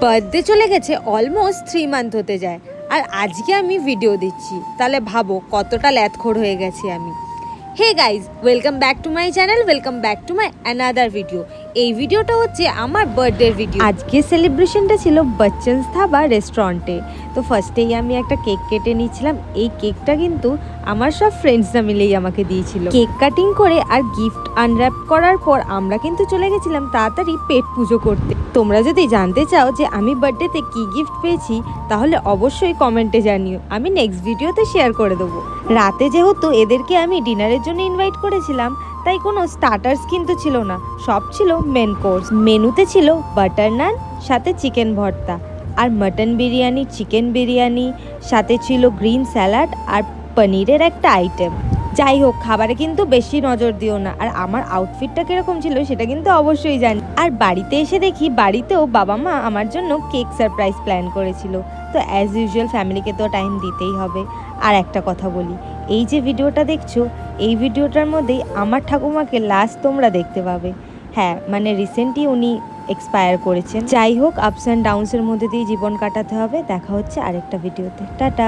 Birthday চলে গেছে almost 3 month হতে যায়, আর আজকে আমি ভিডিও দিচ্ছি। তাহলে ভাবো কতটা ল্যাথখোর হয়ে গেছি আমি। Hey guys, welcome back to my channel, welcome back to my another video. এই ভিডিওটা হচ্ছে আমার বার্থডের ভিডিও। আজকে সেলিব্রেশনটা ছিল বচ্চনস ধাবা রেস্টুরেন্টে। তো ফার্স্টেই আমি একটা কেক কেটে নিয়েছিলাম। এই কেকটা কিন্তু আমার সব ফ্রেন্ডসরা মিলেই আমাকে দিয়েছিল। কেক কাটিং করে আর গিফট আনর্যাপ করার পর আমরা কিন্তু চলে গেছিলাম তাড়াতাড়ি পেট পুজো করতে। তোমরা যদি জানতে চাও যে আমি বার্থডেতে কি গিফট পেয়েছি, তাহলে অবশ্যই কমেন্টে জানিও, আমি নেক্সট ভিডিওতে শেয়ার করে দেবো। রাতে যেহেতু এদেরকে আমি ডিনারের জন্য ইনভাইট করেছিলাম, তাই কোনো স্টার্টার্স কিন্তু ছিল না, সব ছিল মেন কোর্স। মেনুতে ছিল বাটার নান, সাথে চিকেন ভর্তা, আর মাটন বিরিয়ানি, চিকেন বিরিয়ানি, সাথে ছিল গ্রিন স্যালাড আর পনিরের একটা আইটেম। যাই হোক, খাবারে কিন্তু বেশি নজর দিও না। আর আমার আউটফিটটা কিরকম ছিল সেটা কিন্তু অবশ্যই জানি। আর বাড়িতে এসে দেখি বাড়িতেও বাবা মা আমার জন্য কেক সারপ্রাইজ প্ল্যান করেছিল। তো অ্যাজ ইউজুয়াল ফ্যামিলিকে তো টাইম দিতেই হবে। আর একটা কথা বলি, এই যে ভিডিওটা দেখছো, এই ভিডিওটার মধ্যেই আমার ঠাকুমাকে লাস্ট তোমরা দেখতে পাবে। হ্যাঁ, মানে রিসেন্টলি উনি এক্সপায়ার করেছেন। যাই হোক, আপস অ্যান্ড ডাউনসের মধ্যে দিয়ে জীবন কাটাতে হবে। দেখা হচ্ছে আরেকটা ভিডিওতে। টাটা।